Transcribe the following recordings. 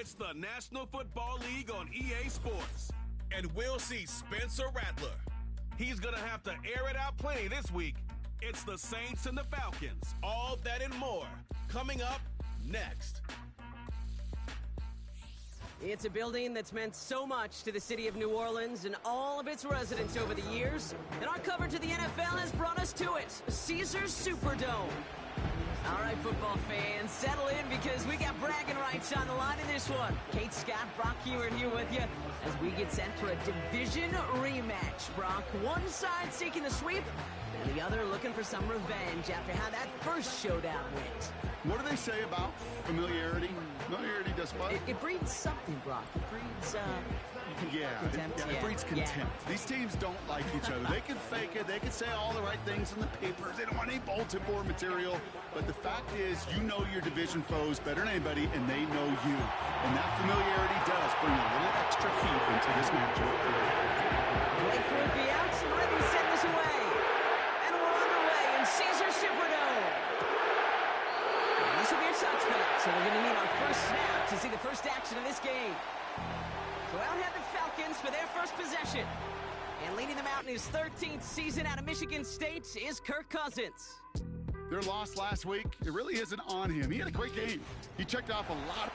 It's the National Football League on EA Sports. And we'll see Spencer Rattler. He's going to have to air it out plenty this week. It's the Saints and the Falcons. All that and more coming up next. It's a building that's meant so much to the city of New Orleans and all of its residents over the years. And our coverage of the NFL has brought us to it, Caesars Superdome. All right, football fans, settle in because we got bragging rights on the line in this one. Kate, Scott, Brock Heward here with you as we get set for a division rematch. Brock, one side seeking the sweep, and the other looking for some revenge after how that first showdown went. What do they say about familiarity? Familiarity does what? It breeds something, Brock. It breeds, contempt. It breeds contempt. These teams don't like each other. They can fake it. They can say all the right things in the papers. They don't want any bulletin board material. But the fact is, you know your division foes better than anybody, and they know you. And that familiarity does bring a little extra heat into this matchup. Blake Griffey out, so ready to send this away. And we're underway in Caesars Superdome. And this will be a touchback, so we're going to need our first snap to see the first action of this game. So out head the Falcons for their first possession. And leading them out in his 13th season out of Michigan State is Kirk Cousins. Their loss last week, it really isn't on him. He had a great game. He checked off a lot of...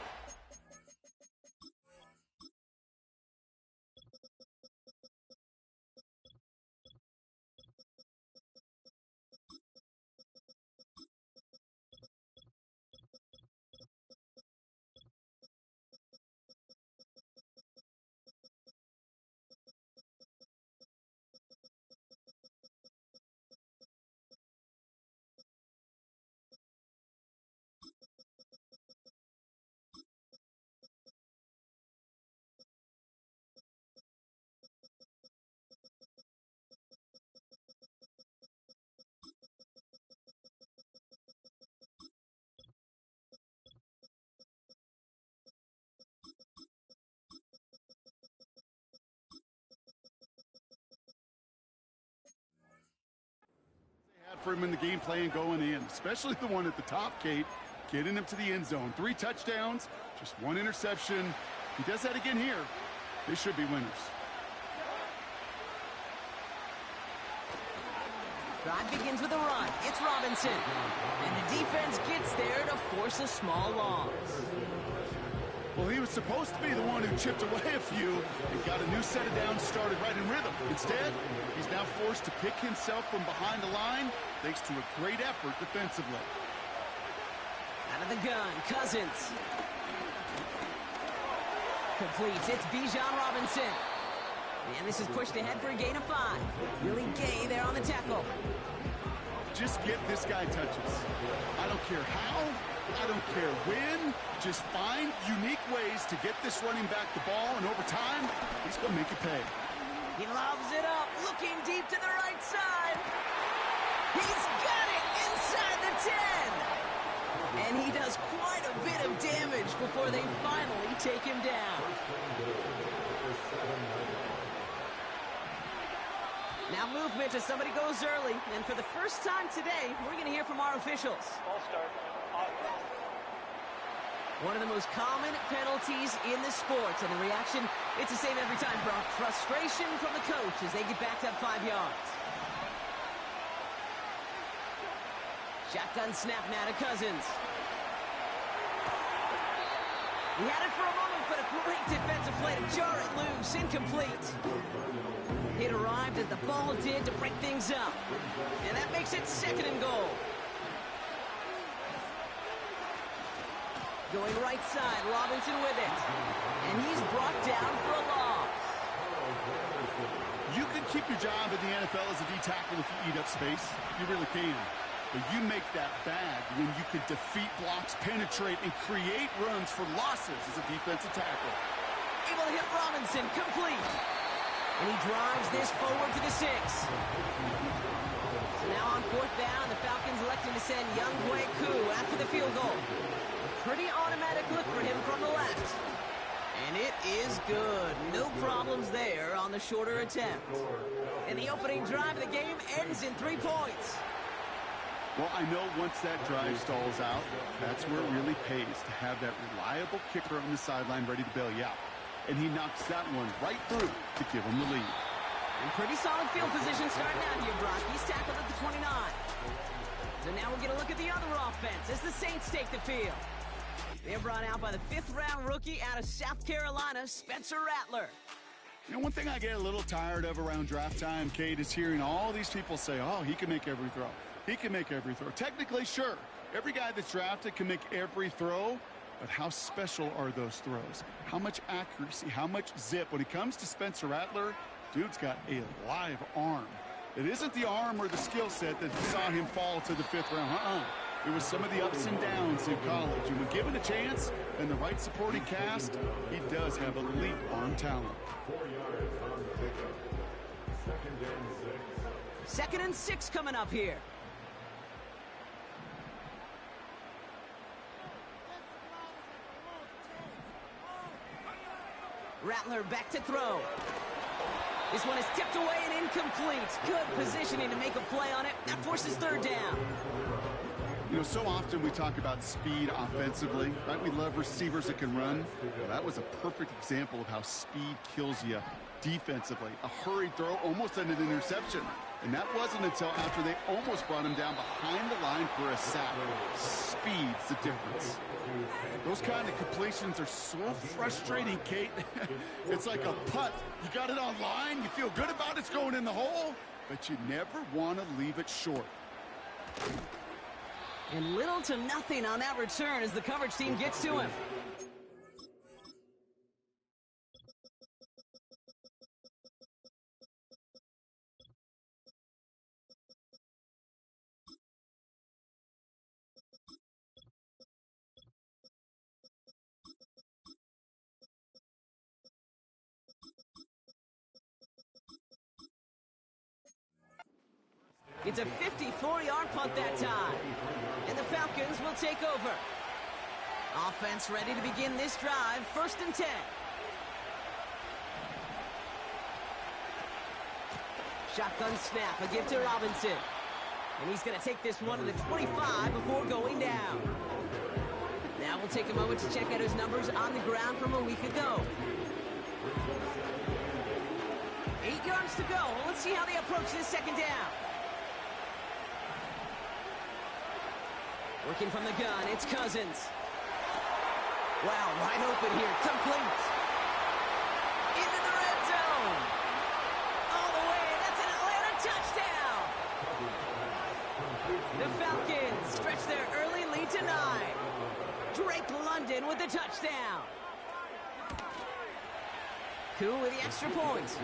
for him in the game plan going in, especially the one at the top, Kate, getting him to the end zone. 3 touchdowns, just 1 interception. If he does that again here, they should be winners. Drive begins with a run. It's Robinson. And the defense gets there to force a small loss. Well, he was supposed to be the one who chipped away a few and got a new set of downs started right in rhythm. Instead, he's now forced to pick himself from behind the line thanks to a great effort defensively. Out of the gun, Cousins. Completes. It's Bijan Robinson. And this is pushed ahead for a gain of 5. Really Gay there on the tackle. Just get this guy touches. I don't care how, I don't care when. Just find unique ways to get this running back the ball, and over time, he's going to make you pay. He lobs it up, looking deep to the right side. He's got it inside the 10. And he does quite a bit of damage before they finally take him down. Now movement as somebody goes early. And for the first time today, we're going to hear from our officials. Ball start. One of the most common penalties in the sports. And the reaction, it's the same every time, Brock. Frustration from the coach as they get backed up 5 yards. Shotgun snap now to Cousins. He had it for a moment, but a great defensive play to jar it loose. Incomplete. It arrived as the ball did to break things up. And that makes it 2nd and goal. Going right side, Robinson with it. And he's brought down for a loss. You can keep your job in the NFL as a D-tackle if you eat up space. You really can. But you make that bad when you can defeat blocks, penetrate, and create runs for losses as a defensive tackle. Able to hit Robinson, complete. And he drives this forward to the 6. So now on 4th down, the Falcons electing to send Younghoe Koo after the field goal. A pretty automatic look for him from the left. And it is good. No problems there on the shorter attempt. And the opening drive of the game ends in 3 points. Well, I know once that drive stalls out, that's where it really pays to have that reliable kicker on the sideline ready to bail you out. And he knocks that one right through to give him the lead. And pretty solid field position starting out here, Brock. He's tackled at the 29. So now we're going to look at the other offense as the Saints take the field. They're brought out by the 5th-round rookie out of South Carolina, Spencer Rattler. You know, one thing I get a little tired of around draft time, Kate, is hearing all these people say, oh, he can make every throw. He can make every throw. Technically, sure. Every guy that's drafted can make every throw. But how special are those throws? How much accuracy? How much zip? When it comes to Spencer Rattler, dude's got a live arm. It isn't the arm or the skill set that saw him fall to the 5th round. It was some of the ups and downs in college. And when given a chance and the right supporting cast, he does have elite arm talent. 2nd and 6 coming up here. Rattler back to throw. This one is tipped away and incomplete. Good positioning to make a play on it. That forces 3rd down. You know, so often we talk about speed offensively, right? We love receivers that can run. Well, that was a perfect example of how speed kills you defensively. A hurried throw, almost an interception. And that wasn't until after they almost brought him down behind the line for a sack. Speed's the difference. Those kind of completions are so frustrating, Kate. It's like a putt. You got it on line, you feel good about it's going in the hole, but you never want to leave it short. And little to nothing on that return as the coverage team gets to him. It's a 54-yard punt that time. And the Falcons will take over. Offense ready to begin this drive. 1st and 10. Shotgun snap, a give to Robinson. And he's going to take this one to the 25 before going down. Now we'll take a moment to check out his numbers on the ground from a week ago. 8 yards to go. Let's see how they approach this 2nd down. Working from the gun, it's Cousins. Wow, wide open here, complete. Into the red zone. All the way, that's an Atlanta touchdown. The Falcons stretch their early lead to 9. Drake London with the touchdown. Cool with the extra point.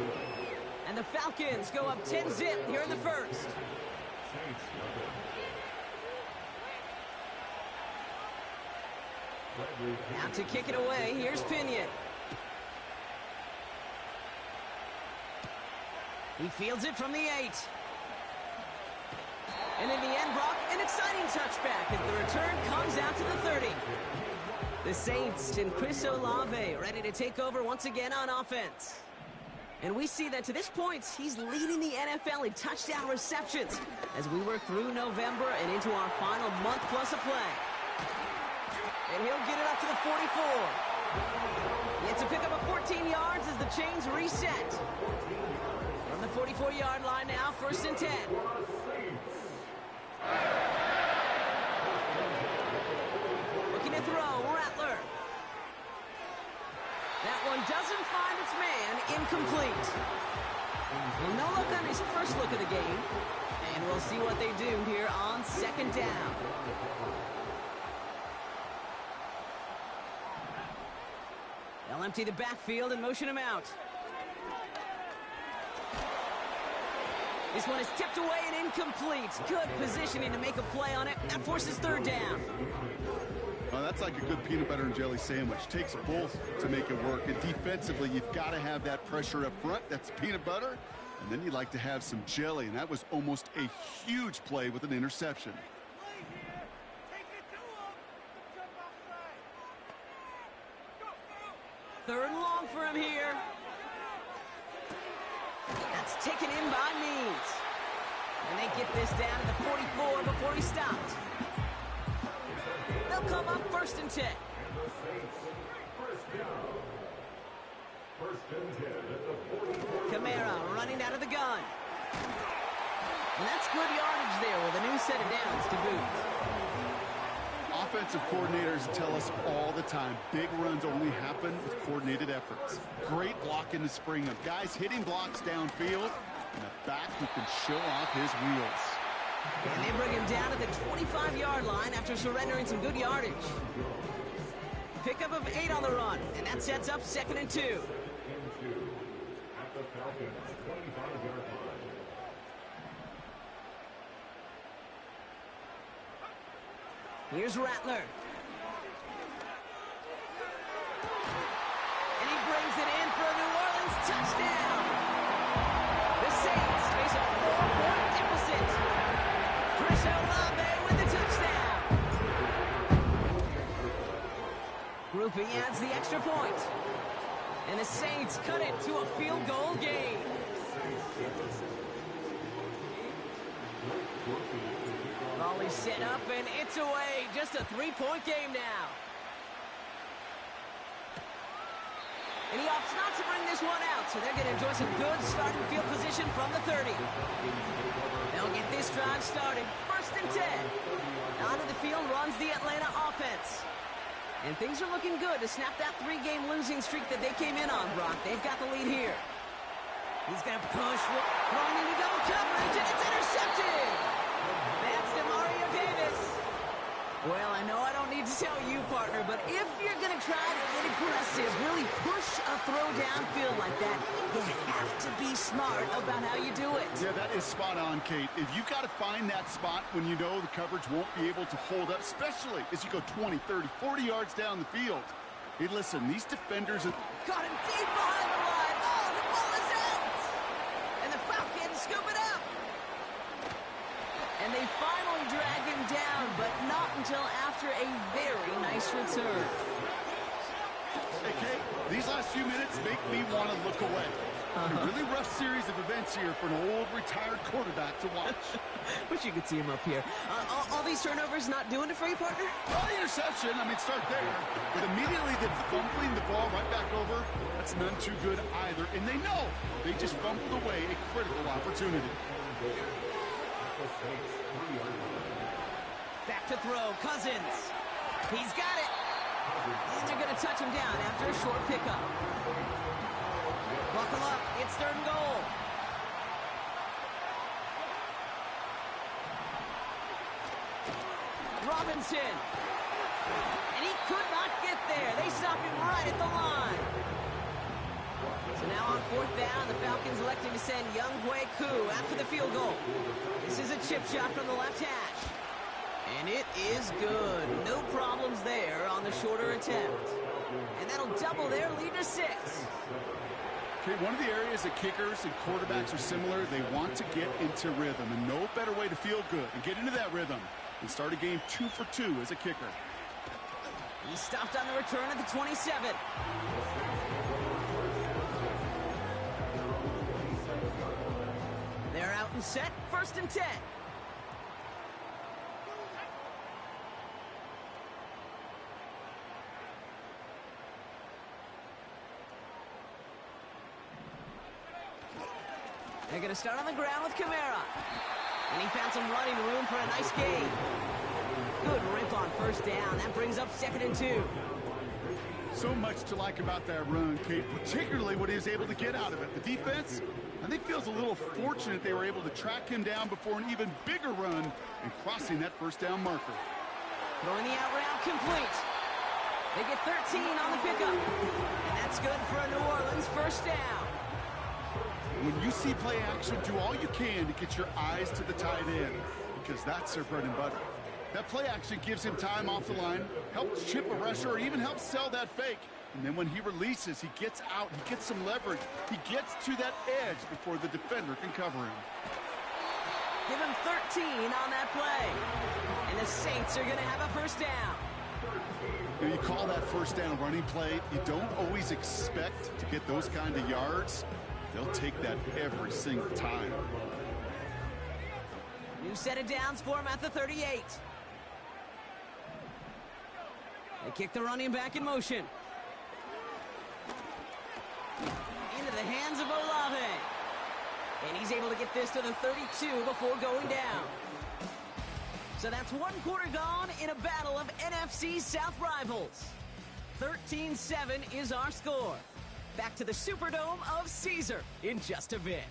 And the Falcons go up 10-zip here in the 1st. Now to kick it away, here's Pinion. He fields it from the 8. And in the end, Brock, an exciting touchback as the return comes out to the 30. The Saints and Chris Olave ready to take over once again on offense. And we see that to this point, he's leading the NFL in touchdown receptions as we work through November and into our final month plus of play. And he'll get it up to the 44. He gets to pick up a 14 yards as the chains reset. From the 44-yard line now, 1st and 10. Looking to throw, Rattler. That one doesn't find its man, incomplete. Well, no look on his first look of the game. And we'll see what they do here on 2nd down. They'll empty the backfield and motion him out. This one is tipped away and incomplete. Good positioning to make a play on it. That forces 3rd down. Well, that's like a good peanut butter and jelly sandwich. Takes both to make it work. And defensively, you've got to have that pressure up front. That's peanut butter. And then you like to have some jelly. And that was almost a huge play with an interception. 3rd and long for him here. That's taken in by Means. And they get this down to the 44 before he stopped. They'll come up 1st and 10. Kamara running out of the gun. And that's good yardage there with a new set of downs to boot. Offensive coordinators tell us all the time, big runs only happen with coordinated efforts. Great block in the spring of guys hitting blocks downfield, and a back who can show off his wheels. And they bring him down to the 25-yard line after surrendering some good yardage. Pickup of 8 on the run, and that sets up 2nd and 2. Here's Rattler. And he brings it in for a New Orleans touchdown. The Saints face a 4-point deficit. Chris Olave with the touchdown. Grouping adds the extra point. And the Saints cut it to a field goal game. Volley set up, and it's away. Just a 3-point game now. And he opts not to bring this one out, so they're going to enjoy some good starting field position from the 30. They'll get this drive started. 1st and 10. Onto the field runs the Atlanta offense. And things are looking good to snap that 3-game losing streak that they came in on, Brock. They've got the lead here. He's going to push, throwing into double coverage, and it's intercepted. That's DeMario Davis. Well, I know I don't need to tell you, partner, but if you're going to try to get aggressive, really push a throw downfield like that, you have to be smart about how you do it. Yeah, that is spot on, Kate. If you've got to find that spot when you know the coverage won't be able to hold up, especially as you go 20, 30, 40 yards down the field. Hey, listen, these defenders are... Got him deep behind the line. Oh, the ball is out. And the Falcons scoop it up. And they finally drag him down, but not until after a very nice return. Hey, Kate, these last few minutes make me want to look away. A really rough series of events here for an old retired quarterback to watch. Wish you could see him up here. All these turnovers not doing it for you, partner? Well, the interception, I mean, start there. But immediately they're fumbling the ball right back over. That's none too good either. And they know they just fumbled away a critical opportunity. Back to throw, Cousins. He's got it. And they're going to touch him down after a short pickup. Buckle up, it's 3rd and goal. Robinson. And he could not get there. They stop him right at the line. So now on 4th down, the Falcons electing to send Younghoe Koo after the field goal. This is a chip shot from the left hash. And it is good. No problems there on the shorter attempt. And that'll double their lead to 6. Okay, one of the areas that kickers and quarterbacks are similar, they want to get into rhythm. And no better way to feel good and get into that rhythm and start a game 2 for 2 as a kicker. He stopped on the return at the 27. They're out and set. 1st and 10. They're going to start on the ground with Kamara. And he found some running room for a nice gain. Good rip on 1st down. That brings up 2nd and 2. So much to like about that run, Kate, particularly what he was able to get out of it. The defense, I think, feels a little fortunate they were able to track him down before an even bigger run and crossing that 1st down marker. Throwing the out route complete. They get 13 on the pickup. And that's good for a New Orleans 1st down. When you see play action, do all you can to get your eyes to the tight end, because that's their bread and butter. That play action gives him time off the line, helps chip a rusher, or even helps sell that fake. And then when he releases, he gets out, he gets some leverage. He gets to that edge before the defender can cover him. Give him 13 on that play. And the Saints are going to have a 1st down. You call that 1st down running play, you don't always expect to get those kind of yards. They'll take that every single time. New set of downs for him at the 38. They kick the running back in motion. Into the hands of Olave. And he's able to get this to the 32 before going down. So that's one quarter gone in a battle of NFC South rivals. 13-7 is our score. Back to the Superdome of Caesar in just a bit.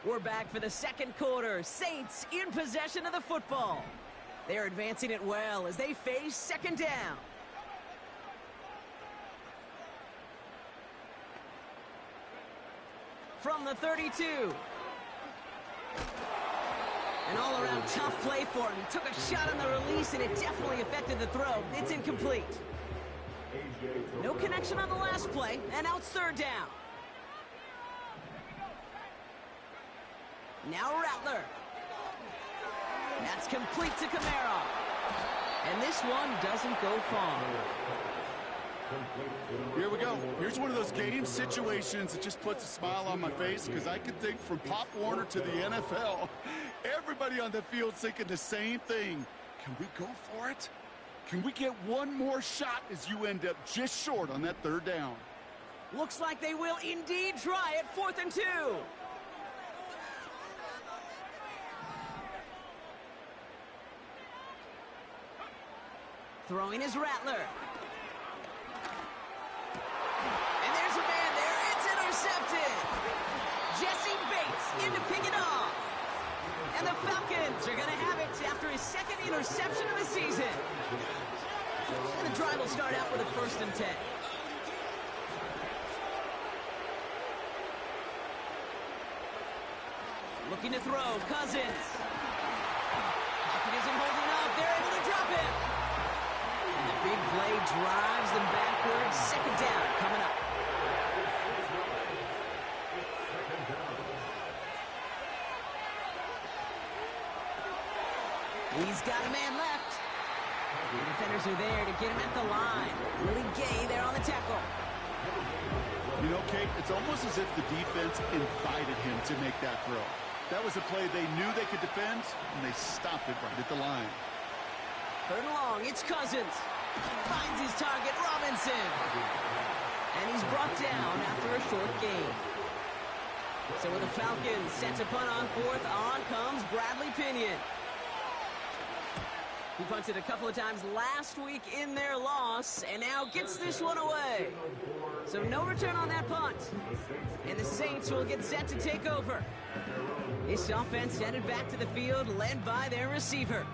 We're back for the second quarter. Saints in possession of the football. They're advancing it well as they face second down. From the 32. An all-around tough play for him. He took a shot on the release, and it definitely affected the throw. It's incomplete. No connection on the last play, and now it's third down. Now Rattler. That's complete to Kamara. And this one doesn't go far. Here we go. Here's one of those game situations that just puts a smile on my face, because I can think from Pop Warner to the NFL, everybody on the field thinking the same thing. Can we go for it? Can we get one more shot as you end up just short on that third down? Looks like they will indeed try it. 4th and 2. Throwing is Rattler. And there's a man there. It's intercepted. Jesse Bates in to pick it off. And the Falcons are going to have it after his second interception of the season. And the drive will start out with a 1st and 10. Looking to throw. Cousins. Pocket isn't holding up. They're able to drop him. And the big play drives them backwards. Second down coming up. He's got a man left. The defenders are there to get him at the line. Willie Gay there on the tackle. You know, Kate, it's almost as if the defense invited him to make that throw. That was a play they knew they could defend, and they stopped it right at the line. 3rd and long, it's Cousins. Finds his target, Robinson. And he's brought down after a short gain. So with the Falcons set to punt on 4th, on comes Bradley Pinion. He punted a couple of times last week in their loss, and now gets this one away. So no return on that punt. And the Saints will get set to take over. This offense headed back to the field, led by their receiver.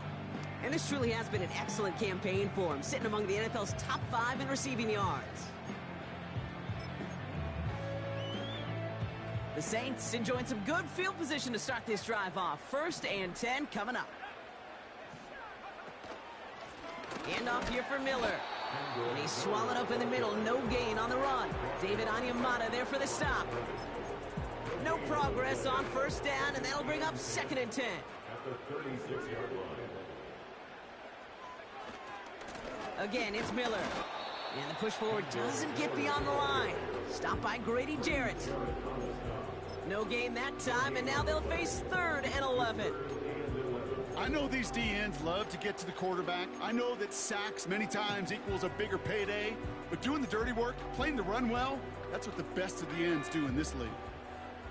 And this truly has been an excellent campaign for him, sitting among the NFL's top 5 in receiving yards. The Saints enjoying some good field position to start this drive off. 1st and 10 coming up. Handoff here for Miller. And he's swallowed up in the middle. No gain on the run. David Onyemata there for the stop. No progress on 1st down, and that'll bring up 2nd and 10. At the 36-yard line. Again, it's Miller. And the push forward doesn't get beyond the line. Stopped by Grady Jarrett. No gain that time, and now they'll face 3rd and 11. I know these DNs love to get to the quarterback. I know that sacks many times equals a bigger payday. But doing the dirty work, playing the run well, that's what the best of the ends do in this league.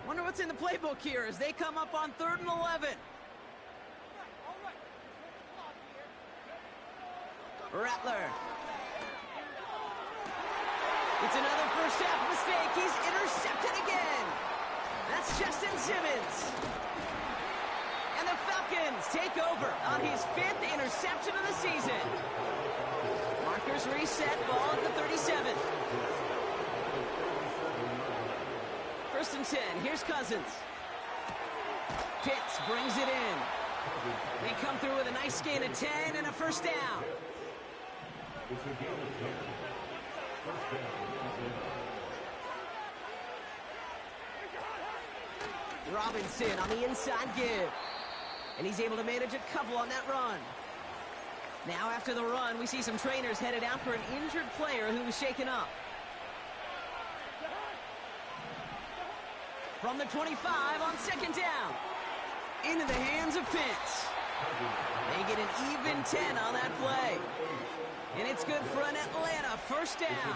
Wonder what's in the playbook here as they come up on 3rd and 11. Rattler. It's another first half mistake. He's intercepted again. That's Justin Simmons. And the Falcons take over on his 5th interception of the season. Markers reset, ball at the 37. 1st and 10, here's Cousins. Pitts brings it in. They come through with a nice gain of 10 and a 1st down. Robinson on the inside give. And he's able to manage a couple on that run. Now after the run, we see some trainers headed out for an injured player who was shaken up. From the 25 on second down. Into the hands of Pitts. They get an even 10 on that play. And it's good for an Atlanta first down.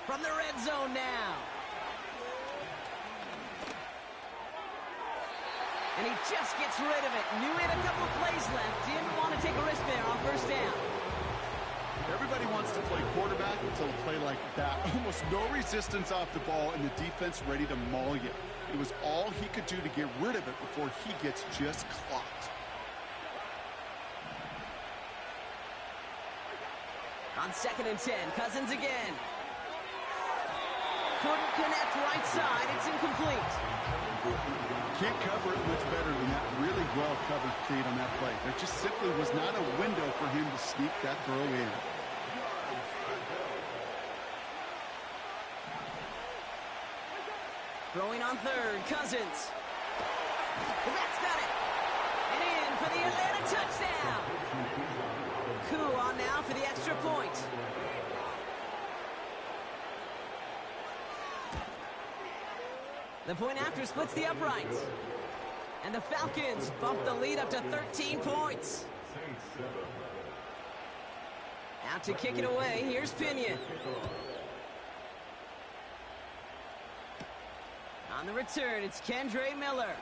From the red zone now. And he just gets rid of it. Knew he had a couple of plays left. Didn't want to take a risk there on first down. Everybody wants to play quarterback until a play like that. Almost no resistance off the ball and the defense ready to maul you. It was all he could do to get rid of it before he gets just clocked. On second and 10, Cousins again. Couldn't connect right side. It's incomplete. Can't cover it much better than that really well-covered feed on that play. There just simply was not a window for him to sneak that throw in. Throwing on third, Cousins. The Mets got it. And in for the Atlanta touchdown. Coup on now for the extra point. The point after splits the uprights. And the Falcons bump the lead up to 13 points. Out to kick it away, here's Pinion. On the return, it's Kendre Miller.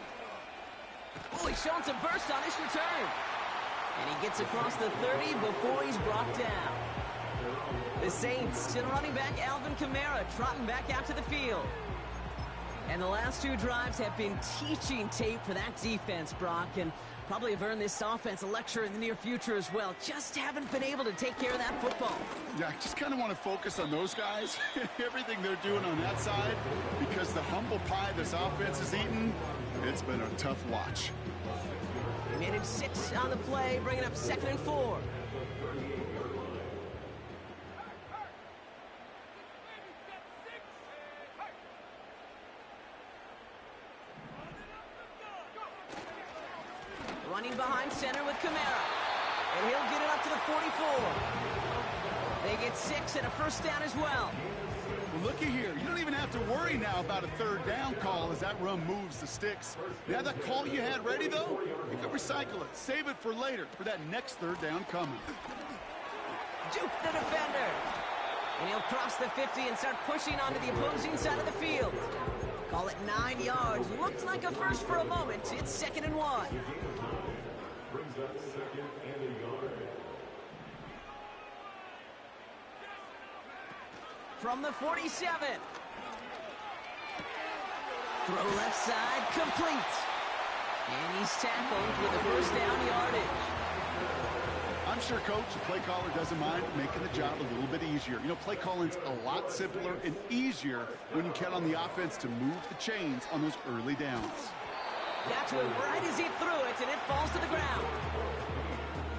Oh, he's showing some burst on his return. And he gets across the 30 before he's brought down. The Saints still running back Alvin Kamara, trotting back out to the field. And the last two drives have been teaching tape for that defense, Brock, and probably have earned this offense a lecture in the near future as well. Just haven't been able to take care of that football. Yeah, I just kind of want to focus on those guys, everything they're doing on that side, because the humble pie this offense is eating, it's been a tough watch. They managed 6 on the play, bringing up second and 4. Running behind center with Kamara. And he'll get it up to the 44. They get 6 and a first down as well. Well, looky here. You don't even have to worry now about a third down call as that run moves the sticks. You have that call you had ready, though? You can recycle it. Save it for later, for that next third down coming. Juke the defender. And he'll cross the 50 and start pushing onto the opposing side of the field. Call it 9 yards. Looked like a first for a moment. It's second and 1. Brings up second and a yard. From the 47. Throw left side, complete. And he's tackled with a first down yardage. I'm sure, Coach, the play caller doesn't mind making the job a little bit easier. You know, play calling's a lot simpler and easier when you count on the offense to move the chains on those early downs. Got to him right as he threw it, and it falls to the ground.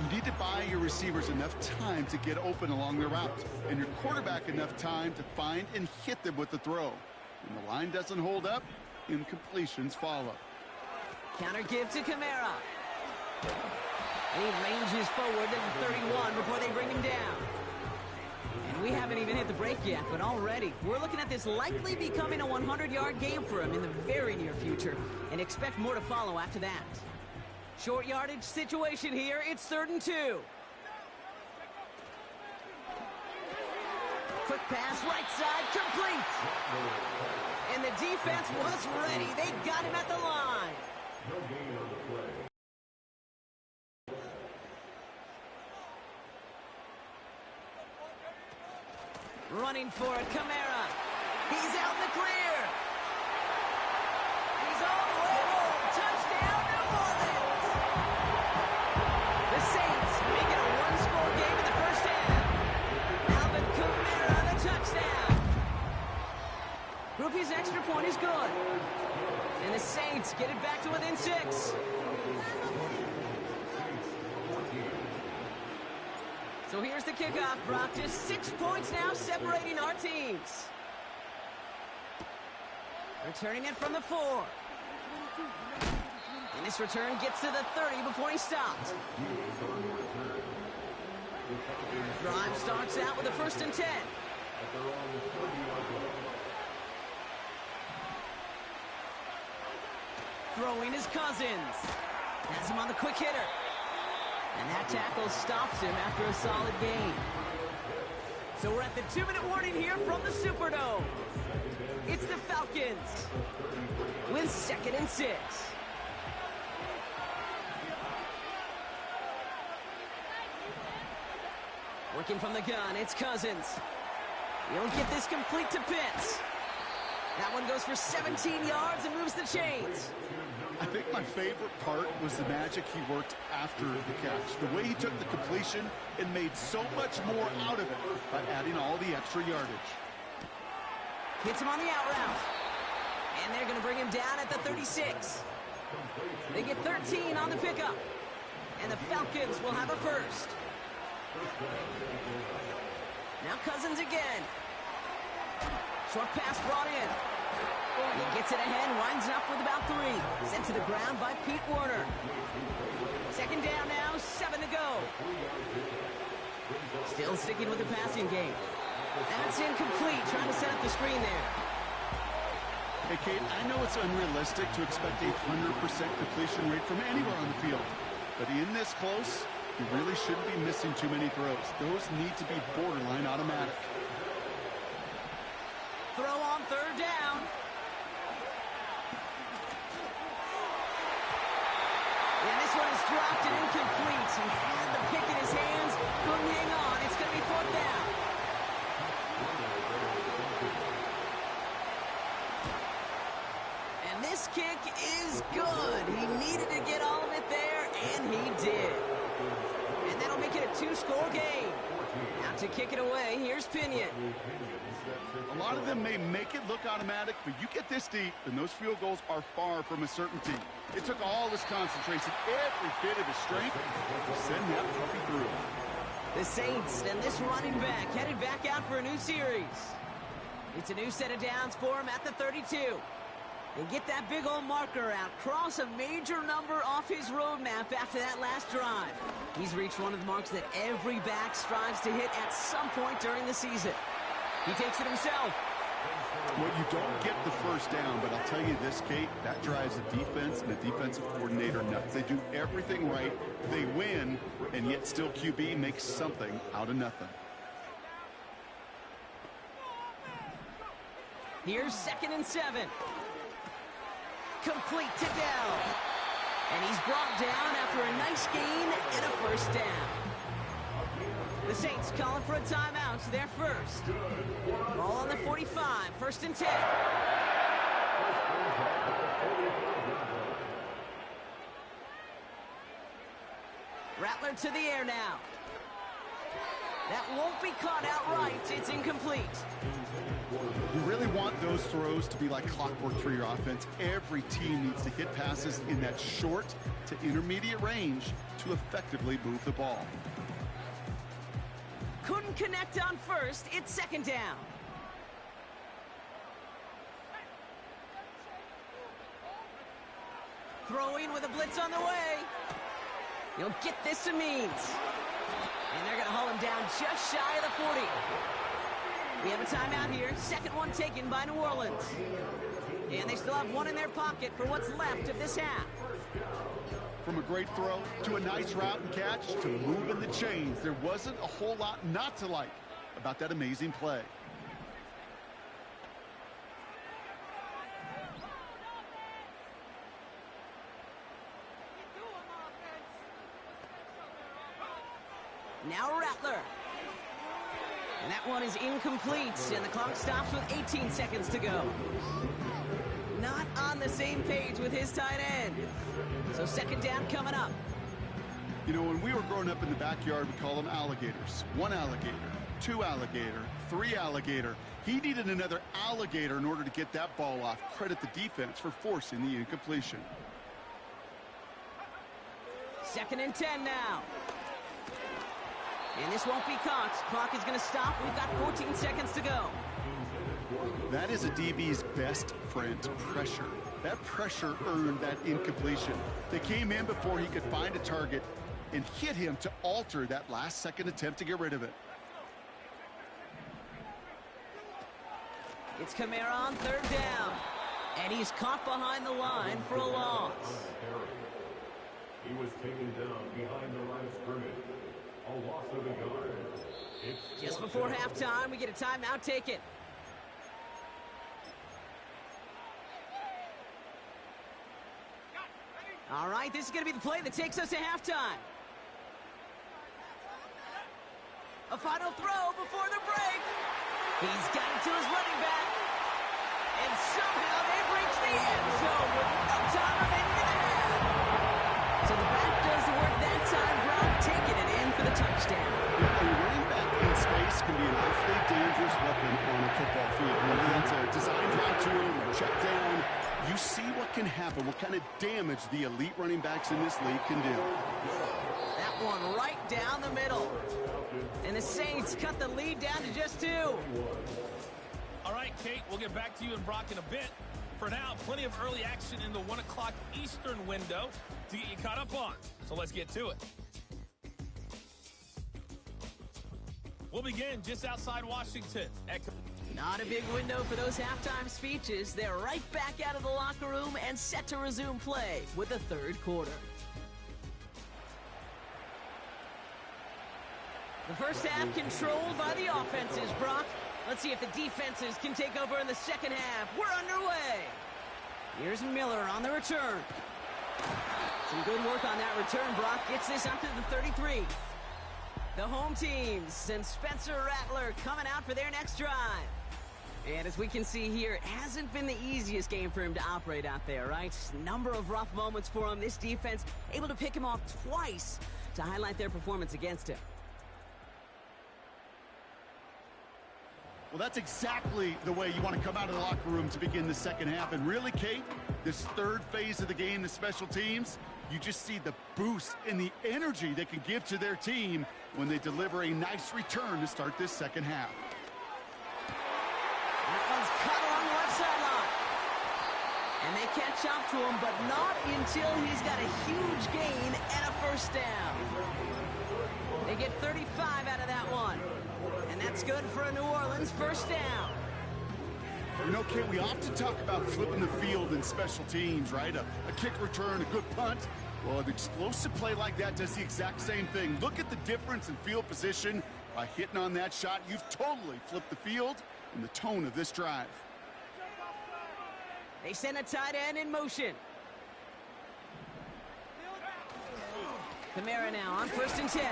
You need to buy your receivers enough time to get open along the route, and your quarterback enough time to find and hit them with the throw. When the line doesn't hold up, incompletions follow. Counter give to Kamara. And he ranges forward to the 31 before they bring him down. And we haven't even hit the break yet, but already we're looking at this likely becoming a 100-yard game for him in the very near future, and expect more to follow after that. Short yardage situation here. It's 3rd and 2. Quick pass, right side, complete. And the defense was ready. They got him at the line. No gain on the play. Running for it, Kamara. He's out in the clear. And he's all the way home. Touchdown, New Orleans. The Saints make it a one-score game in the first half. Alvin Kamara, the touchdown. Groupie's extra point is good. And the Saints get it back to within 6. So here's the kickoff, Brock. Just 6 points now separating our teams. Returning it from the 4. And this return gets to the 30 before he stopped. Drive starts out with a 1st and 10. Throwing his Cousins. Has him on the quick hitter. And that tackle stops him after a solid gain. So we're at the 2-minute warning here from the Superdome. It's the Falcons with 2nd and 6. Working from the gun, it's Cousins. He'll get this complete to Pitts. That one goes for 17 yards and moves the chains. I think my favorite part was the magic he worked after the catch. The way he took the completion and made so much more out of it by adding all the extra yardage. Hits him on the out route. And they're going to bring him down at the 36. They get 13 on the pickup. And the Falcons will have a 1st. Now Cousins again. Short pass brought in. He gets it ahead, winds up with about 3. Sent to the ground by Pete Werner. 2nd down now, 7 to go. Still sticking with the passing game. That's incomplete, trying to set up the screen there. Hey, Kate, I know it's unrealistic to expect a 100% completion rate from anywhere on the field. But in this close, you really shouldn't be missing too many throws. Those need to be borderline automatic. Throw on 3rd down. And this one is dropped and incomplete. He had the pick in his hands, couldn't hang on. It's going to be 4th down. And this kick is good. He needed to get all of it there, and he did. And that'll make it a 2-score game. Now to kick it away, here's Pinion. A lot of them may make it look automatic, but you get this deep, and those field goals are far from a certainty. It took all his concentration, every bit of his strength, to send that puppy through. The Saints and this running back headed back out for a new series. It's a new set of downs for him at the 32. And get that big old marker out. Cross a major number off his roadmap after that last drive. He's reached one of the marks that every back strives to hit at some point during the season. He takes it himself. Well, you don't get the 1st down, but I'll tell you this, Kate, that drives a defense and a defensive coordinator nuts. They do everything right, they win, and yet still QB makes something out of nothing. Here's 2nd and 7. Complete to Dell. And he's brought down after a nice gain and a 1st down. The Saints calling for a timeout, so they're 1st. Ball on the 45, 1st and 10. Rattler to the air now. That won't be caught outright. It's incomplete. You really want those throws to be like clockwork for your offense. Every team needs to hit passes in that short to intermediate range to effectively move the ball. Couldn't connect on 1st. It's 2nd down. Throwing with a blitz on the way. He'll get this to Means. And they're going to haul him down just shy of the 40. We have a timeout here. 2nd one taken by New Orleans. And they still have one in their pocket for what's left of this half. From a great throw to a nice route and catch to moving the chains, there wasn't a whole lot not to like about that amazing play. Now Rattler. And that one is incomplete, and the clock stops with 18 seconds to go. Not on the same page with his tight end. So 2nd down coming up. You know, when we were growing up in the backyard, we call them alligators. 1 alligator, 2 alligator, 3 alligator. He needed another alligator in order to get that ball off. Credit the defense for forcing the incompletion. 2nd and 10 now. And this won't be caught. Clock is going to stop. We've got 14 seconds to go. That is a DB's best friend, pressure. That pressure earned that incompletion. They came in before he could find a target and hit him to alter that last-second attempt to get rid of it. It's Kamara on third down. And he's caught behind the line for a loss. He was taken down behind the line of scrimmage. A loss of a yard. Just before halftime, we get a timeout taken. All right, this is going to be the play that takes us to halftime. A final throw before the break. He's got it to his running back. And somehow they've reached the end zone with no time remaining in the half. So the back does the work that time, Brock taking it in for the touchdown. A running back in space can be an awfully dangerous weapon on a football field. Whether that's a design drop to him or check down, you see what can happen, what kind of damage the elite running backs in this league can do. That one right down the middle. And the Saints cut the lead down to just 2. All right, Kate, we'll get back to you and Brock in a bit. For now, plenty of early action in the 1 o'clock Eastern window to get you caught up on. So let's get to it. We'll begin just outside Washington. Not a big window for those halftime speeches. They're right back out of the locker room and set to resume play with the third quarter. The first half controlled by the offenses, Brock. Let's see if the defenses can take over in the second half. We're underway. Here's Miller on the return. Some good work on that return, Brock. Gets this up to the 33. The home teams and Spencer Rattler coming out for their next drive. And as we can see here, it hasn't been the easiest game for him to operate out there, right? Number of rough moments for him. This defense able to pick him off twice to highlight their performance against him. Well, that's exactly the way you want to come out of the locker room to begin the second half. And really, Kate, this third phase of the game, the special teams, you just see the boost and the energy they can give to their team when they deliver a nice return to start this second half. That one's cut along the left sideline. And they catch up to him, but not until he's got a huge gain and a first down. They get 35 out of that one. And that's good for a New Orleans first down. You know, Kate, we often talk about flipping the field in special teams, right? A kick return, a good punt. Well, an explosive play like that does the exact same thing. Look at the difference in field position. By hitting on that shot, you've totally flipped the field and the tone of this drive. They send a tight end in motion. Kamara now on 1st and 10.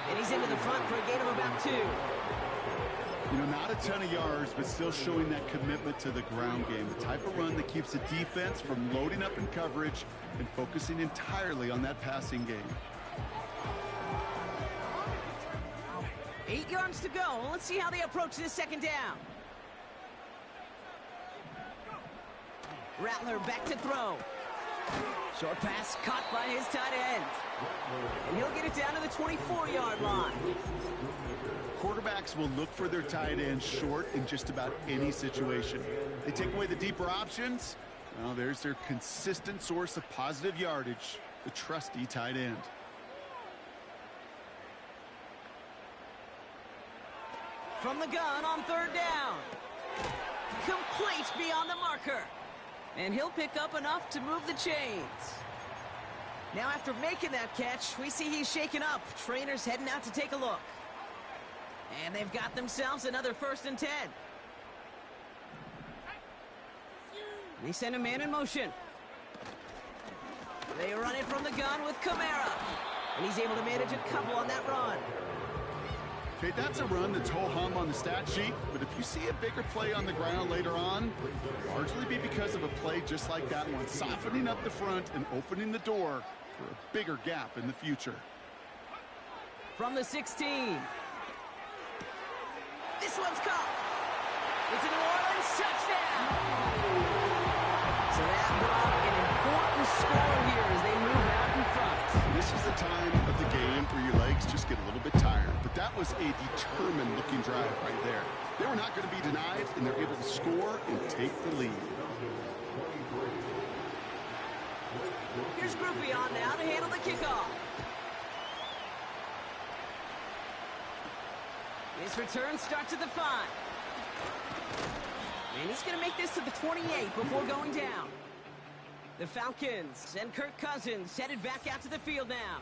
And he's into the front for a gain of about 2. You know, not a ton of yards, but still showing that commitment to the ground game. The type of run that keeps the defense from loading up in coverage and focusing entirely on that passing game. 8 yards to go. Let's see how they approach this second down. Rattler back to throw. Short pass caught by his tight end. And he'll get it down to the 24-yard line. Quarterbacks will look for their tight end short in just about any situation. They take away the deeper options. Well, there's their consistent source of positive yardage, the trusty tight end. From the gun on 3rd down. Complete beyond the marker. And he'll pick up enough to move the chains. Now after making that catch, we see he's shaken up. Trainers heading out to take a look. And they've got themselves another 1st and 10. They send a man in motion. They run it from the gun with Kamara. And he's able to manage a couple on that run. Okay, that's a run that's ho-hum on the stat sheet, but if you see a bigger play on the ground later on, it'll largely be because of a play just like that one, softening up the front and opening the door for a bigger gap in the future. From the 16. This one's caught. It's a New Orleans touchdown. So that brought an important score here as they move out in front. This is the time of the game where your legs just get a little bit tired, but that was a determined looking drive right there. They were not going to be denied, and they're able to score and take the lead. Here's Groupie on now to handle the kickoff. This return starts at the 5. And he's going to make this to the 28 before going down. The Falcons and Kirk Cousins headed back out to the field now.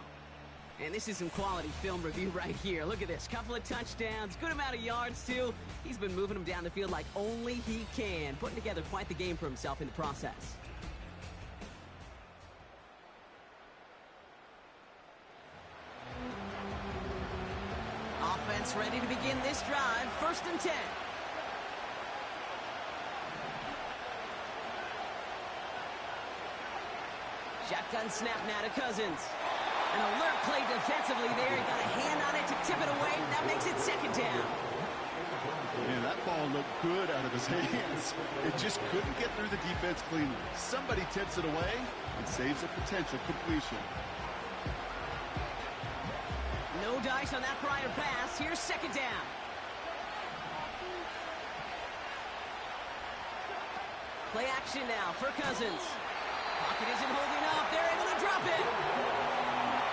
And this is some quality film review right here. Look at this. Couple of touchdowns, good amount of yards, too. He's been moving them down the field like only he can, putting together quite the game for himself in the process. Offense ready to begin this drive. 1st and 10. Shotgun snap now to Cousins. An alert play defensively there. He got a hand on it to tip it away, and that makes it 2nd down. Man, that ball looked good out of his hands. It just couldn't get through the defense cleanly. Somebody tips it away and saves a potential completion. No dice on that prior pass. Here's 2nd down. Play action now for Cousins. Pocket isn't holding up. They're able to drop it.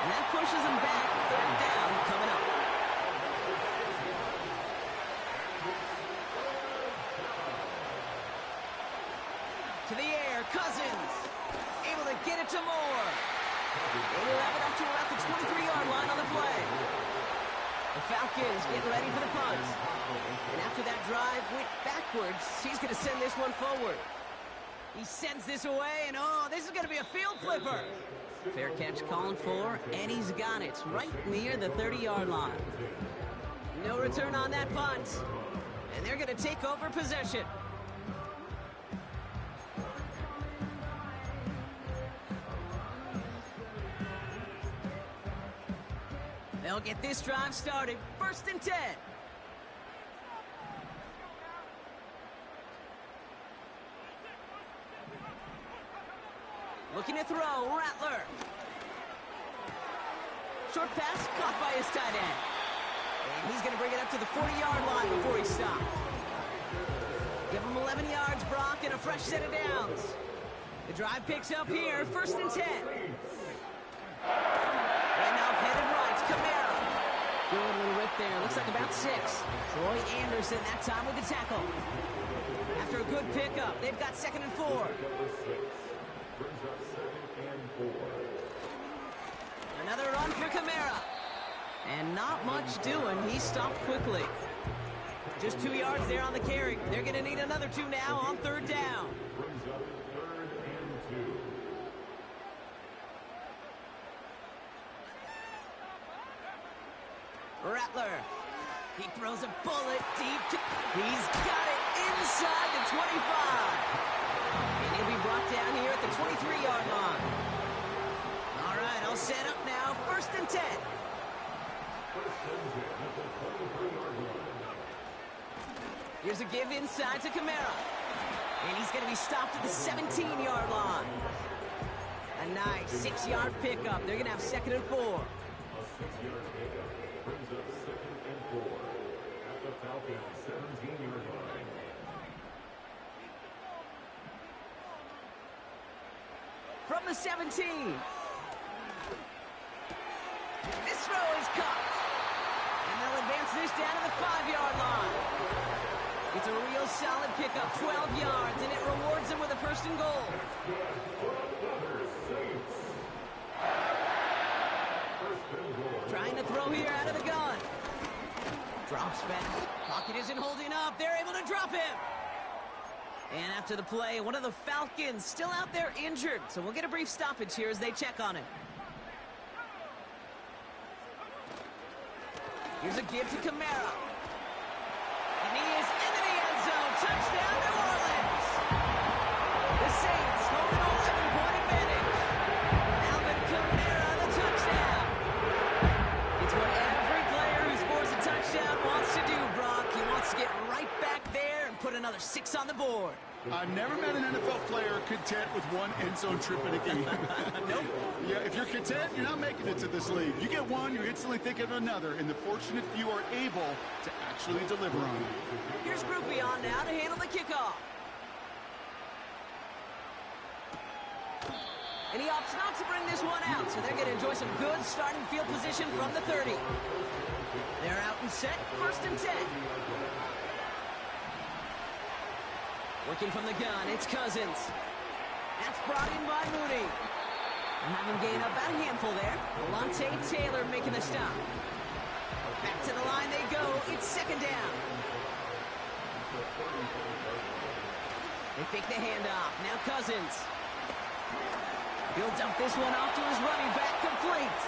And that pushes them back. 3rd down coming up. To the air, Cousins. Able to get it to Moore. Able to wrap it up to about the 23-yard line on the play. The Falcons getting ready for the punt. And after that drive went backwards, he's going to send this one forward. He sends this away, and oh, this is going to be a field flipper. Fair catch called for, and he's got it right near the 30-yard line. No return on that punt, and they're going to take over possession. They'll get this drive started. 1st and 10. Looking to throw, Rattler. Short pass caught by his tight end. And he's going to bring it up to the 40-yard line before he stopped. Give him 11 yards, Brock, and a fresh set of downs. The drive picks up here, 1st and 10. Right now, headed right, Camara. Good little rip there, looks like about 6. Troy Anderson that time with the tackle. After a good pickup, they've got 2nd and 4. Another run for Camara. And not much doing. He stopped quickly. Just 2 yards there on the carry. They're going to need another 2 now on 3rd down. Rattler. He throws a bullet deep to... He's got it inside the 25. And he'll be brought down here at the 23-yard line. All right, I'll set up now. 1st and 10. Here's a give inside to Camara. And he's going to be stopped at the 17-yard line. A nice 6-yard pickup. They're going to have 2nd and 4. A 6-yard pickup brings up 2nd and 4 at the Falcons 17-yard line. From the 17. This throw is caught. And they'll advance this down to the 5-yard line. It's a real solid pickup, 12 yards, and it rewards them with a 1st and goal. Trying to throw here out of the gun. Drops back. Pocket isn't holding up. They're able to drop him. And after the play, one of the Falcons still out there injured. So we'll get a brief stoppage here as they check on him. Here's a give to Camara. And he is into the end zone. Touchdown, New Orleans. The Saints hold an 11-point advantage. Alvin Kamara, the touchdown. It's what every player who scores a touchdown wants to do, Brock. He wants to get right back there and put another 6 on the board. I've never met an NFL player content with one end zone trip in a game. Nope. Yeah, if you're content, you're not making it to this league. You get one, you're instantly thinking of another, and the fortunate few are able to actually deliver on it. Here's on now to handle the kickoff. And he opts not to bring this one out, so they're going to enjoy some good starting field position from the 30. They're out and set, 1st and 10. Working from the gun, it's Cousins. That's brought in by Mooney. And having gained up about a handful there. Alontae Taylor making the stop. Back to the line they go. It's 2nd down. They fake the handoff. Now Cousins. He'll dump this one off to his running back, complete.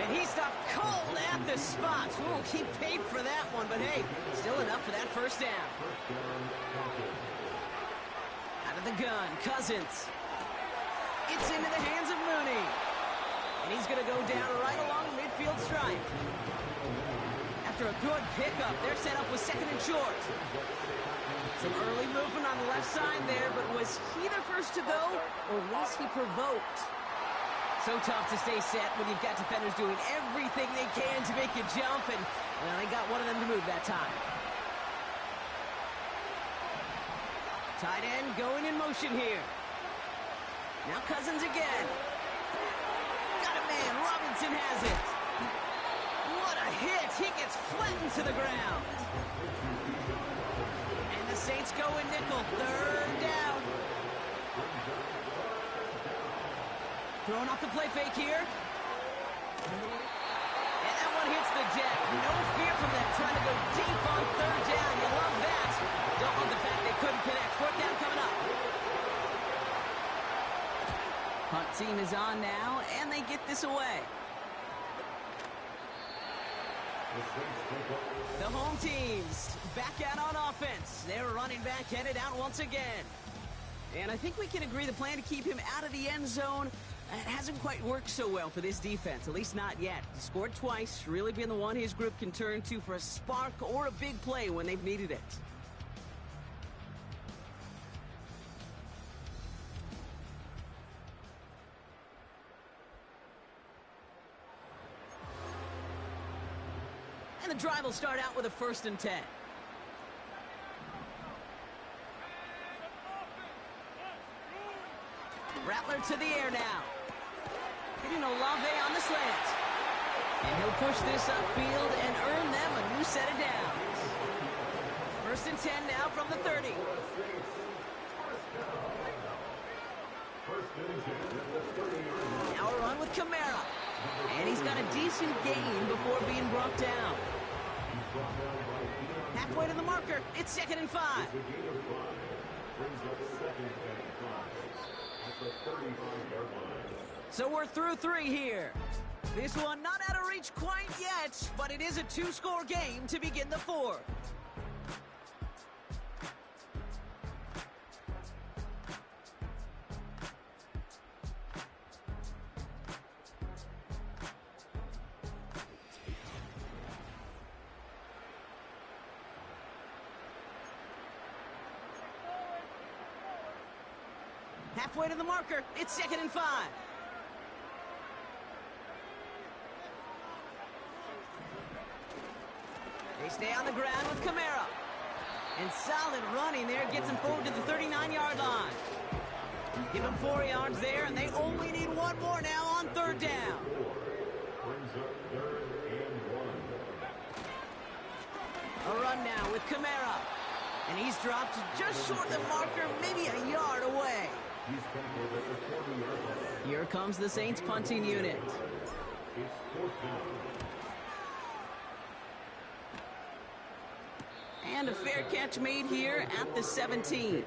And he stopped cold at the spot. Ooh, he paid for that one, but hey, still enough for that 1st down. Out of the gun, Cousins. It's into the hands of Mooney. And he's going to go down right along the midfield stripe. After a good pickup, they're set up with 2nd and short. Some early movement on the left side there, but was he the first to go, or was he provoked? So tough to stay set when you've got defenders doing everything they can to make you jump, and well, they got one of them to move that time. Tight end going in motion here. Now Cousins again. Got a man. Robinson has it. What a hit. He gets flattened to the ground. And the Saints go in nickel. 3rd down. Throwing off the play fake here. And that one hits the deck. No fear from them. Trying to go deep on 3rd down. You love that. Don't love the fact they couldn't connect. 4th down coming up. Punt team is on now, and they get this away. The home teams back out on offense. They're running back headed out once again. And I think we can agree the plan to keep him out of the end zone it hasn't quite worked so well for this defense, at least not yet. He scored twice, really been the one his group can turn to for a spark or a big play when they've needed it. And the drive will start out with a 1st and 10. Rattler to the air now. Getting Olave on the slant. And he'll push this upfield and earn them a new set of downs. 1st and 10 now from the 30. Now a run with Kamara. And he's got a decent gain before being brought down. Halfway to the marker. It's 2nd and 5. So we're through 3 here. This one not out of reach quite yet, but it is a 2-score game to begin the 4th. Halfway to the marker. It's 2nd and 5. They stay on the ground with Kamara. And solid running there gets him forward to the 39-yard line. Give him 4 yards there, and they only need 1 more now on 3rd down. A run now with Kamara. And he's dropped just short of the marker, maybe a yard away. Here comes the Saints punting unit. And a fair catch made here at the 17.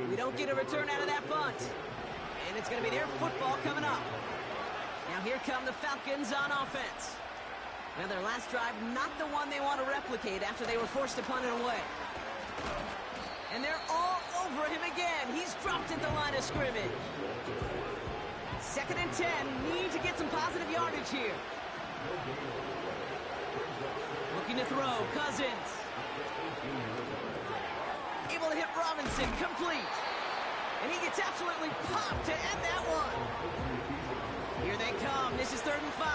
We don't get a return out of that punt. And it's going to be their football coming up. Now here come the Falcons on offense. Now their last drive, not the one they want to replicate after they were forced to punt it away. And they're all over him again. He's dropped at the line of scrimmage. 2nd and 10. Need to get some positive yardage here. Looking to throw. Cousins. Able to hit Robinson. Complete. And he gets absolutely popped to end that one. Here they come. This is 3rd and 5.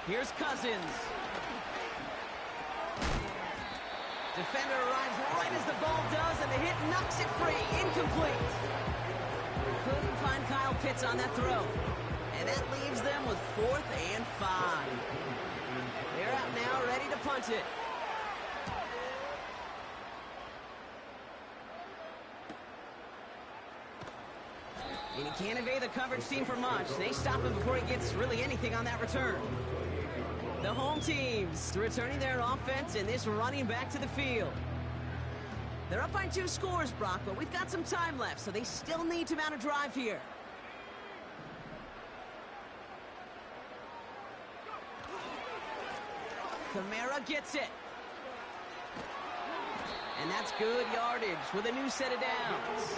Here's Cousins. Defender arrives right as the ball does, and the hit knocks it free. Incomplete. Couldn't find Kyle Pitts on that throw. And that leaves them with 4th and 5. They're out now, ready to punt it. And he can't evade the coverage team for much. They stop him before he gets really anything on that return. The home teams returning their offense and this running back to the field. They're up by 2 scores, Brock, but we've got some time left, so they still need to mount a drive here. Kamara gets it. And that's good yardage with a new set of downs.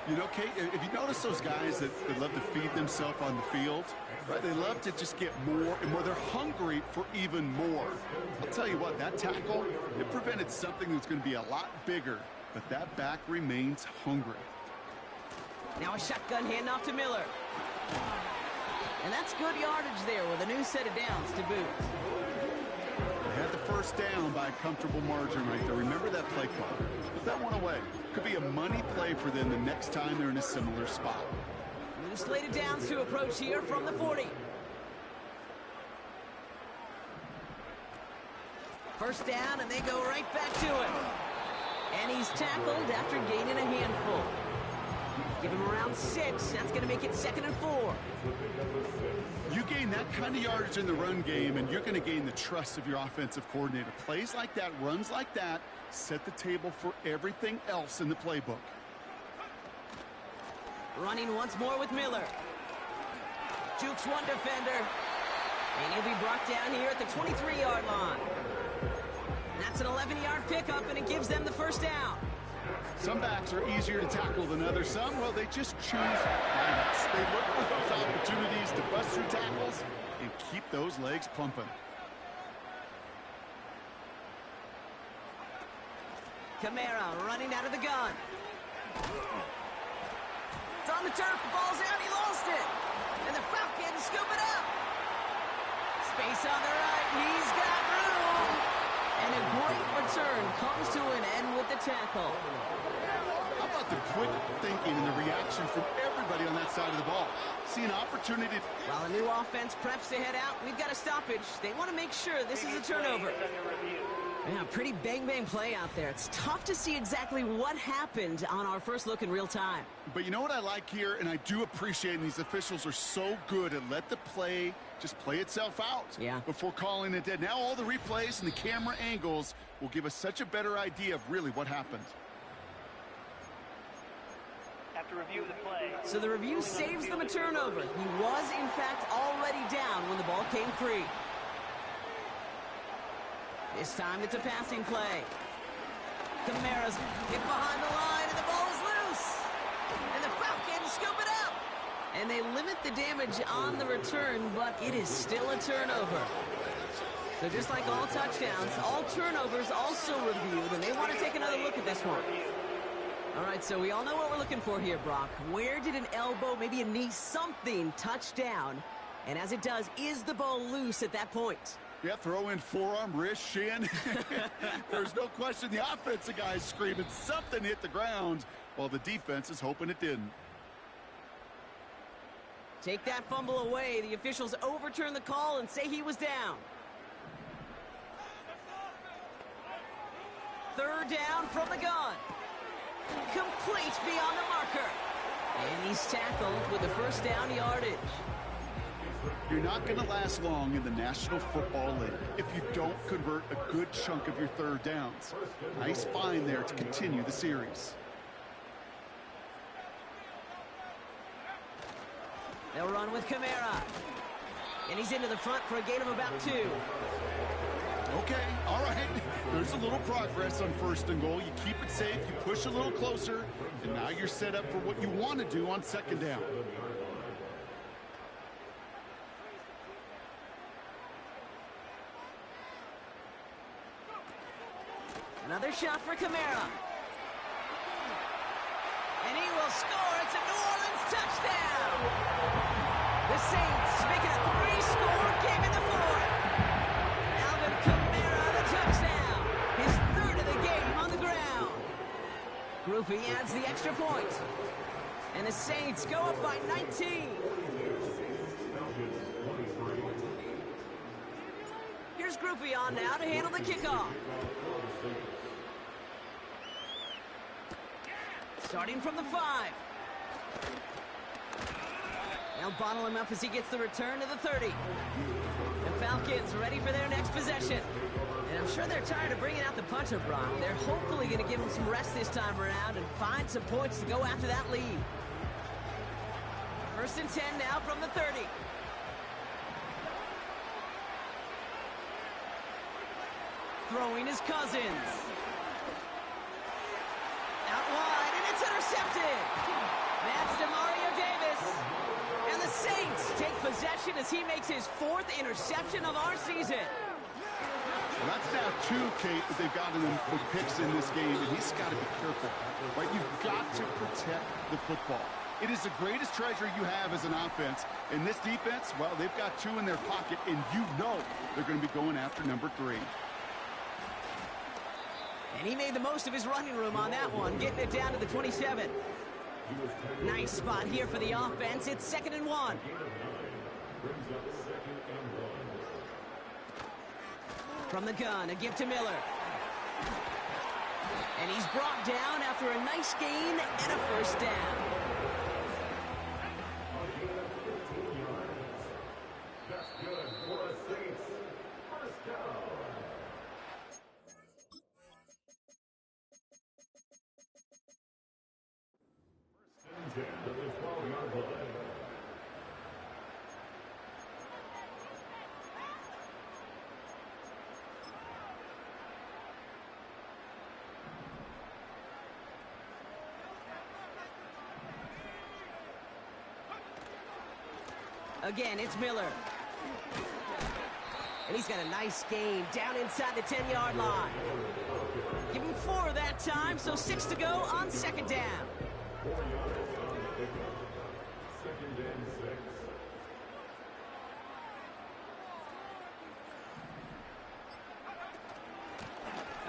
You know, Kate, if you notice those guys that love to feed themselves on the field, right? They love to just get more and more. They're hungry for even more. I'll tell you what, that tackle, it prevented something that's going to be a lot bigger, but that back remains hungry. Now a shotgun handoff to Miller. And that's good yardage there with a new set of downs to boot. They had the first down by a comfortable margin right there. Remember that play call. Put that one away. Could be a money play for them the next time they're in a similar spot. New slated downs to approach here from the 40. First down, and they go right back to it. And he's tackled after gaining a handful. Give him around 6. That's going to make it 2nd and 4. You gain that kind of yardage in the run game, and you're going to gain the trust of your offensive coordinator. Plays like that, runs like that, set the table for everything else in the playbook. Running once more with Miller. Jukes one defender. And he'll be brought down here at the 23-yard line. That's an 11-yard pickup, and it gives them the first down. Some backs are easier to tackle than others. Some, well, they just choose balance. They look for those opportunities to bust through tackles and keep those legs pumping. Kamara running out of the gun. It's on the turf. The ball's out. He lost it. And the Falcons scoop it up. Space on the right. He's got room. And a great return comes to an end with the tackle. How about the quick thinking and the reaction from everybody on that side of the ball? See an opportunity. While a new offense preps to head out, we've got a stoppage. They want to make sure this is a turnover. Yeah, pretty bang-bang play out there. It's tough to see exactly what happened on our first look in real time. But you know what I like here, and I do appreciate, and these officials are so good at let the play just play itself out before calling it dead. Now all the replays and the camera angles will give us such a better idea of really what happened. After review of the play. So the review saves them a turnover. He was, in fact, already down when the ball came free. This time it's a passing play. Kamara's hit behind the line, and the ball is loose. And the Falcons scoop it up. And they limit the damage on the return, but it is still a turnover. So just like all touchdowns, all turnovers also reviewed, and they want to take another look at this one. All right, so we all know what we're looking for here, Brock. Where did an elbow, maybe a knee, something touch down? And as it does, is the ball loose at that point? Yeah, throw in forearm, wrist, shin. There's no question the offensive guy's screaming something hit the ground while the defense is hoping it didn't. Take that fumble away. The officials overturn the call and say he was down. Third down from the gun. Complete beyond the marker. And he's tackled with the first down yardage. You're not going to last long in the National Football League if you don't convert a good chunk of your third downs. Nice find there to continue the series. They'll run with Kamara. And he's into the front for a gain of about 2. Okay, all right. There's a little progress on first and goal. You keep it safe, you push a little closer, and now you're set up for what you want to do on second down. Another shot for Kamara. And he will score. It's a New Orleans touchdown. The Saints make it a 3-score game in point. And the Saints go up by 19. Here's Groupie on now to handle the kickoff. Starting from the 5. They'll bottle him up as he gets the return to the 30. The Falcons ready for their next possession. And I'm sure they're tired of bringing out the punter, Brock. They're hopefully going to give him some rest this time around and find some points to go after that lead. 1st and 10 now from the 30. Throwing his Cousins. Out wide, and it's intercepted. That's DeMario Davis. And the Saints take possession as he makes his 4th interception of our season. Well, that's now 2, Kate, that they've gotten him for picks in this game, and he's got to be careful, right? You've got to protect the football. It is the greatest treasure you have as an offense. And this defense, well, they've got 2 in their pocket, and you know they're going to be going after number 3. And he made the most of his running room on that one, getting it down to the 27. Nice spot here for the offense. It's 2nd and 1. From the gun, a give to Miller. And he's brought down after a nice gain and a 1st down. That's good for the Saints. 1st down. Again, it's Miller. And he's got a nice gain down inside the 10-yard line. Give him 4 that time, so 6 to go on 2nd down. 4 yards on the pickup. 2nd and 6.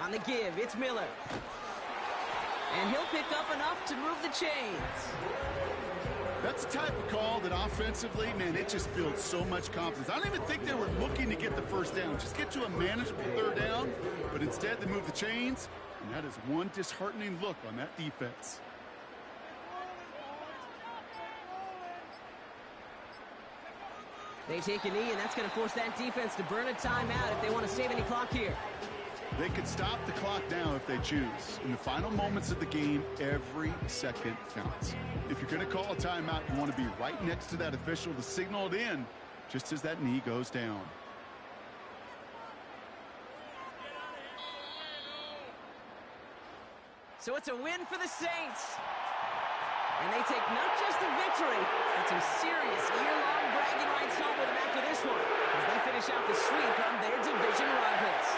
On the give, it's Miller. And he'll pick up enough to move the chains. That's the type of call that offensively, man, it just builds so much confidence. I don't even think they were looking to get the 1st down. Just get to a manageable 3rd down, but instead they move the chains, and that is one disheartening look on that defense. They take a knee, and that's going to force that defense to burn a timeout if they want to save any clock here. They could stop the clock now if they choose. In the final moments of the game, every second counts. If you're going to call a timeout, you want to be right next to that official to signal it in just as that knee goes down. So it's a win for the Saints. And they take not just a victory, but some serious year-long bragging rights home with them after this one as they finish out the sweep on their division rivals.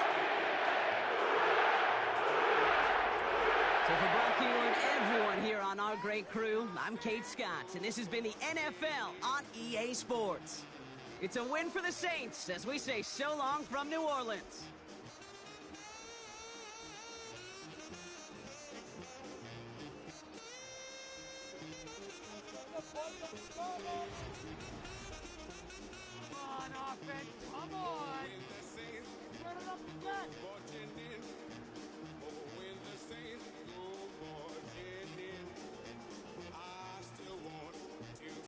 So for Brock Keeler and everyone here on our great crew, I'm Kate Scott, and this has been the NFL on EA Sports. It's a win for the Saints as we say so long from New Orleans.